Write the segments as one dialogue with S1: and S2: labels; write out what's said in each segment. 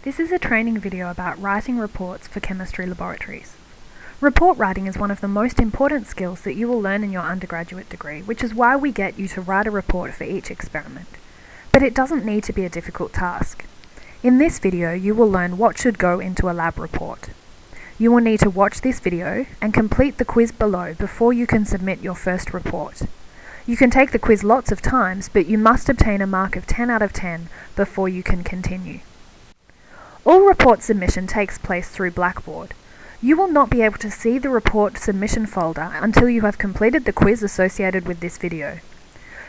S1: This is a training video about writing reports for chemistry laboratories. Report writing is one of the most important skills that you will learn in your undergraduate degree, which is why we get you to write a report for each experiment. But it doesn't need to be a difficult task. In this video, you will learn what should go into a lab report. You will need to watch this video and complete the quiz below before you can submit your first report. You can take the quiz lots of times, but you must obtain a mark of 10 out of 10 before you can continue. All report submission takes place through Blackboard. You will not be able to see the report submission folder until you have completed the quiz associated with this video.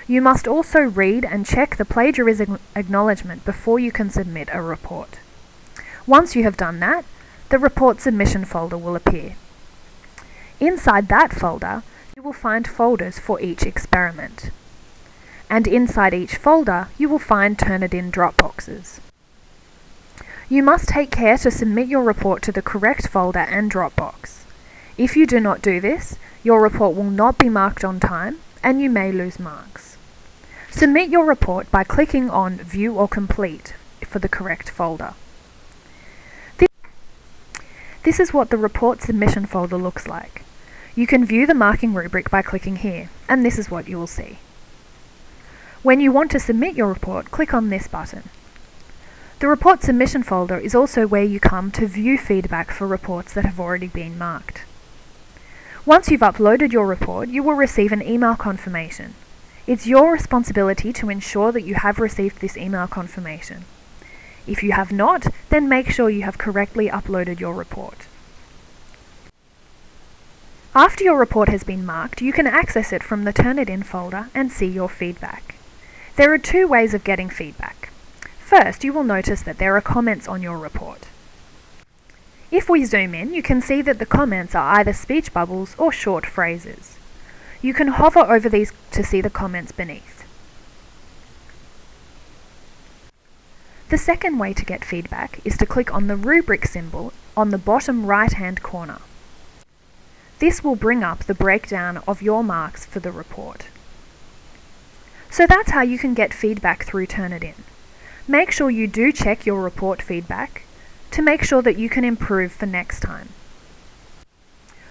S1: You must also read and check the plagiarism acknowledgement before you can submit a report. Once you have done that, the report submission folder will appear. Inside that folder, you will find folders for each experiment. And inside each folder, you will find Turnitin drop boxes. You must take care to submit your report to the correct folder and Dropbox. If you do not do this, your report will not be marked on time and you may lose marks. Submit your report by clicking on View or Complete for the correct folder. This is what the report submission folder looks like. You can view the marking rubric by clicking here, and this is what you will see. When you want to submit your report, click on this button. The report submission folder is also where you come to view feedback for reports that have already been marked. Once you've uploaded your report, you will receive an email confirmation. It's your responsibility to ensure that you have received this email confirmation. If you have not, then make sure you have correctly uploaded your report. After your report has been marked, you can access it from the Turnitin folder and see your feedback. There are two ways of getting feedback. First, you will notice that there are comments on your report. If we zoom in, you can see that the comments are either speech bubbles or short phrases. You can hover over these to see the comments beneath. The second way to get feedback is to click on the rubric symbol on the bottom right-hand corner. This will bring up the breakdown of your marks for the report. So that's how you can get feedback through Turnitin. Make sure you do check your report feedback to make sure that you can improve for next time.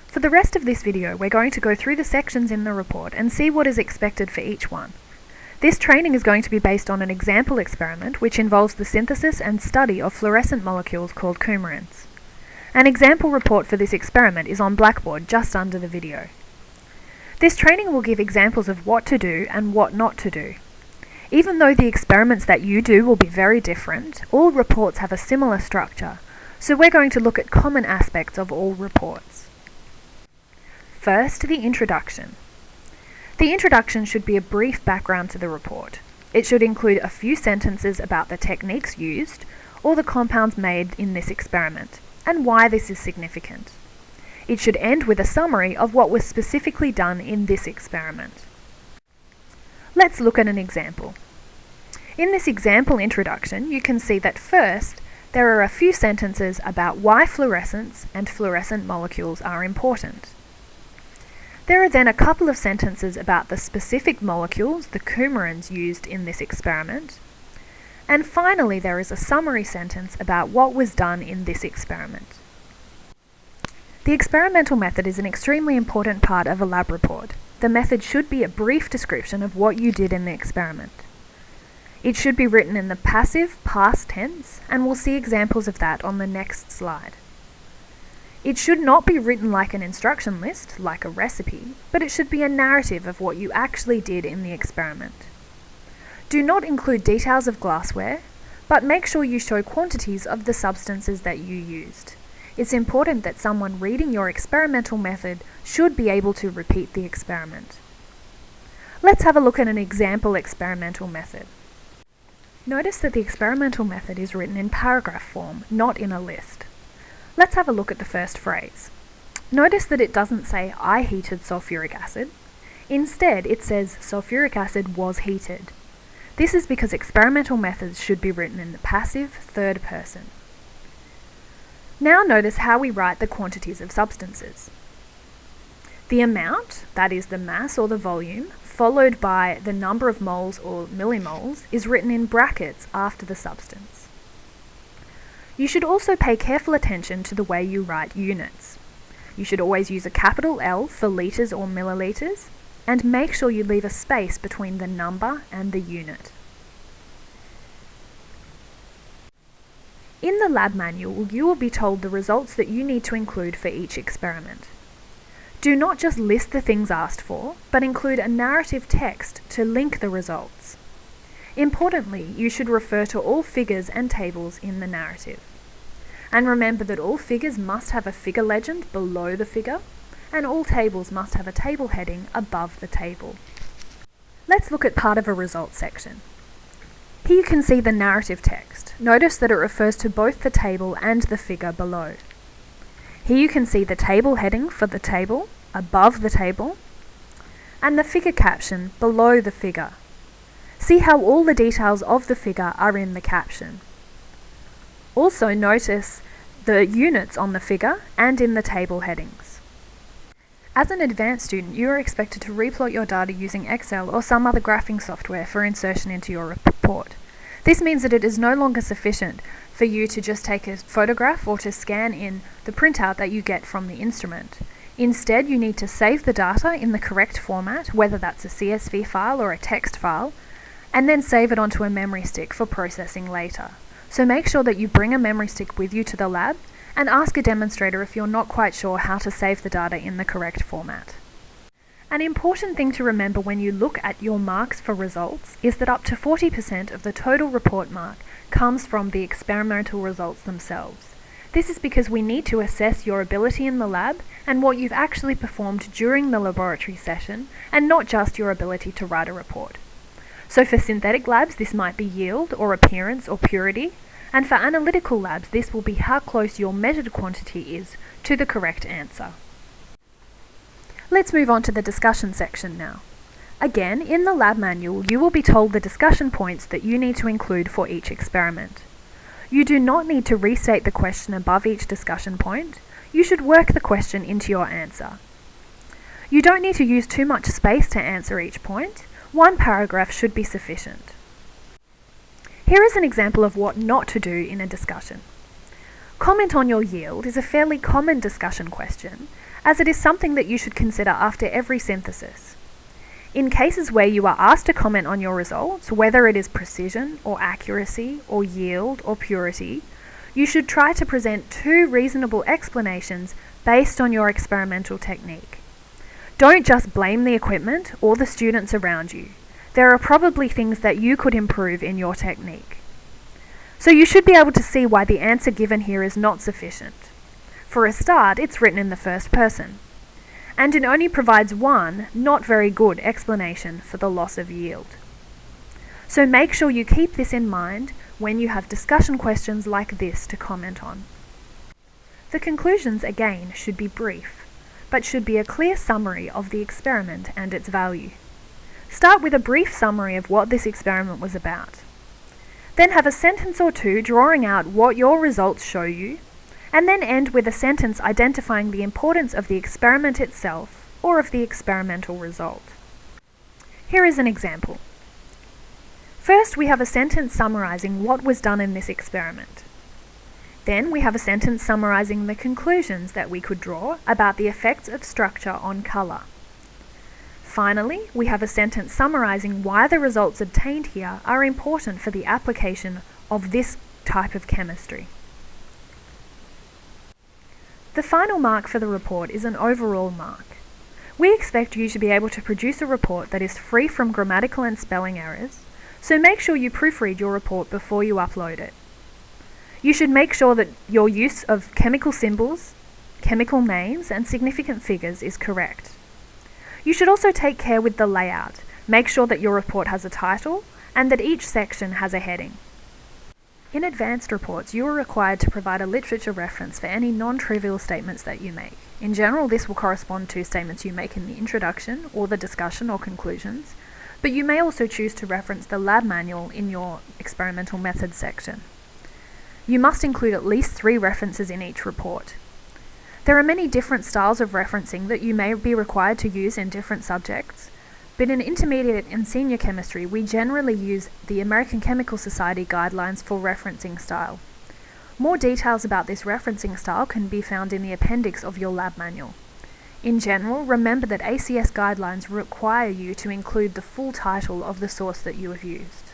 S1: For the rest of this video, we're going to go through the sections in the report and see what is expected for each one. This training is going to be based on an example experiment which involves the synthesis and study of fluorescent molecules called coumarins. An example report for this experiment is on Blackboard just under the video. This training will give examples of what to do and what not to do. Even though the experiments that you do will be very different, all reports have a similar structure, so we're going to look at common aspects of all reports. First, the introduction. The introduction should be a brief background to the report. It should include a few sentences about the techniques used or the compounds made in this experiment, and why this is significant. It should end with a summary of what was specifically done in this experiment. Let's look at an example. In this example introduction, you can see that first, there are a few sentences about why fluorescence and fluorescent molecules are important. There are then a couple of sentences about the specific molecules, the coumarins, used in this experiment. And finally, there is a summary sentence about what was done in this experiment. The experimental method is an extremely important part of a lab report. The method should be a brief description of what you did in the experiment. It should be written in the passive past tense, and we'll see examples of that on the next slide. It should not be written like an instruction list, like a recipe, but it should be a narrative of what you actually did in the experiment. Do not include details of glassware, but make sure you show quantities of the substances that you used. It's important that someone reading your experimental method should be able to repeat the experiment. Let's have a look at an example experimental method. Notice that the experimental method is written in paragraph form, not in a list. Let's have a look at the first phrase. Notice that it doesn't say, "I heated sulfuric acid." Instead, it says, "Sulfuric acid was heated." This is because experimental methods should be written in the passive third person. Now notice how we write the quantities of substances. The amount, that is the mass or the volume, followed by the number of moles or millimoles, is written in brackets after the substance. You should also pay careful attention to the way you write units. You should always use a capital L for litres or millilitres, and make sure you leave a space between the number and the unit. In the lab manual, you will be told the results that you need to include for each experiment. Do not just list the things asked for, but include a narrative text to link the results. Importantly, you should refer to all figures and tables in the narrative. And remember that all figures must have a figure legend below the figure, and all tables must have a table heading above the table. Let's look at part of a results section. Here you can see the narrative text. Notice that it refers to both the table and the figure below. Here you can see the table heading for the table, above the table, and the figure caption below the figure. See how all the details of the figure are in the caption. Also notice the units on the figure and in the table headings. As an advanced student, you are expected to replot your data using Excel or some other graphing software for insertion into your report. This means that it is no longer sufficient for you to just take a photograph or to scan in the printout that you get from the instrument. Instead, you need to save the data in the correct format, whether that's a CSV file or a text file, and then save it onto a memory stick for processing later. So make sure that you bring a memory stick with you to the lab and ask a demonstrator if you're not quite sure how to save the data in the correct format. An important thing to remember when you look at your marks for results is that up to 40% of the total report mark comes from the experimental results themselves. This is because we need to assess your ability in the lab and what you've actually performed during the laboratory session, and not just your ability to write a report. So for synthetic labs, this might be yield or appearance or purity, and for analytical labs, this will be how close your measured quantity is to the correct answer. Let's move on to the discussion section now. Again, in the lab manual, you will be told the discussion points that you need to include for each experiment. You do not need to restate the question above each discussion point. You should work the question into your answer. You don't need to use too much space to answer each point. One paragraph should be sufficient. Here is an example of what not to do in a discussion. Comment on your yield is a fairly common discussion question, as it is something that you should consider after every synthesis. In cases where you are asked to comment on your results, whether it is precision or accuracy or yield or purity, you should try to present two reasonable explanations based on your experimental technique. Don't just blame the equipment or the students around you. There are probably things that you could improve in your technique. So you should be able to see why the answer given here is not sufficient. For a start, it's written in the first person, and it only provides one, not very good explanation for the loss of yield. So make sure you keep this in mind when you have discussion questions like this to comment on. The conclusions, again, should be brief, but should be a clear summary of the experiment and its value. Start with a brief summary of what this experiment was about. Then have a sentence or two drawing out what your results show you, and then end with a sentence identifying the importance of the experiment itself or of the experimental result. Here is an example. First, we have a sentence summarizing what was done in this experiment. Then we have a sentence summarizing the conclusions that we could draw about the effects of structure on color. Finally, we have a sentence summarizing why the results obtained here are important for the application of this type of chemistry. The final mark for the report is an overall mark. We expect you to be able to produce a report that is free from grammatical and spelling errors, so make sure you proofread your report before you upload it. You should make sure that your use of chemical symbols, chemical names, and significant figures is correct. You should also take care with the layout. Make sure that your report has a title and that each section has a heading. In advanced reports, you are required to provide a literature reference for any non-trivial statements that you make. In general, this will correspond to statements you make in the introduction or the discussion or conclusions, but you may also choose to reference the lab manual in your experimental methods section. You must include at least 3 references in each report. There are many different styles of referencing that you may be required to use in different subjects, but in intermediate and senior chemistry, we generally use the American Chemical Society guidelines for referencing style. More details about this referencing style can be found in the appendix of your lab manual. In general, remember that ACS guidelines require you to include the full title of the source that you have used.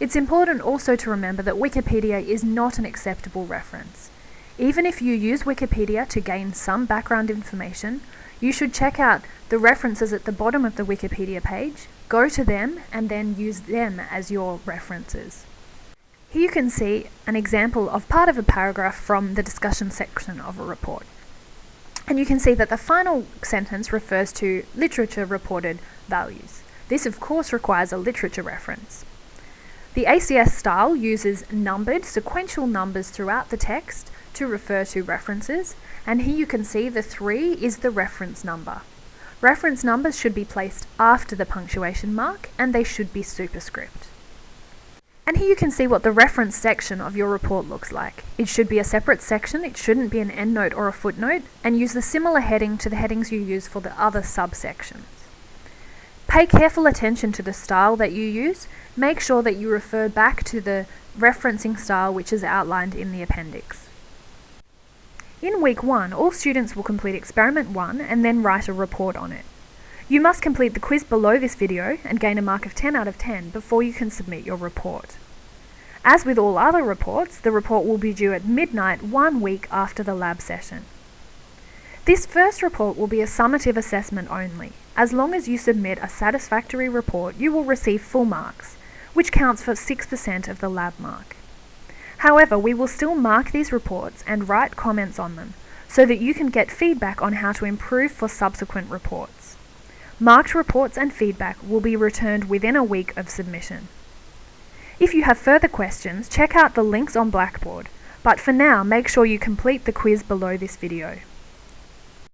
S1: It's important also to remember that Wikipedia is not an acceptable reference. Even if you use Wikipedia to gain some background information, you should check out the references at the bottom of the Wikipedia page, go to them, and then use them as your references. Here you can see an example of part of a paragraph from the discussion section of a report. And you can see that the final sentence refers to literature reported values. This of course requires a literature reference. The ACS style uses numbered sequential numbers throughout the text to refer to references, and here you can see the 3 is the reference number. Reference numbers should be placed after the punctuation mark, and they should be superscript. And here you can see what the reference section of your report looks like. It should be a separate section, it shouldn't be an endnote or a footnote, and use the similar heading to the headings you use for the other subsections. Pay careful attention to the style that you use. Make sure that you refer back to the referencing style which is outlined in the appendix. In week 1, all students will complete experiment 1 and then write a report on it. You must complete the quiz below this video and gain a mark of 10 out of 10 before you can submit your report. As with all other reports, the report will be due at midnight 1 week after the lab session. This first report will be a summative assessment only. As long as you submit a satisfactory report, you will receive full marks, which counts for 6% of the lab mark. However, we will still mark these reports and write comments on them so that you can get feedback on how to improve for subsequent reports. Marked reports and feedback will be returned within a week of submission. If you have further questions, check out the links on Blackboard, but for now, make sure you complete the quiz below this video.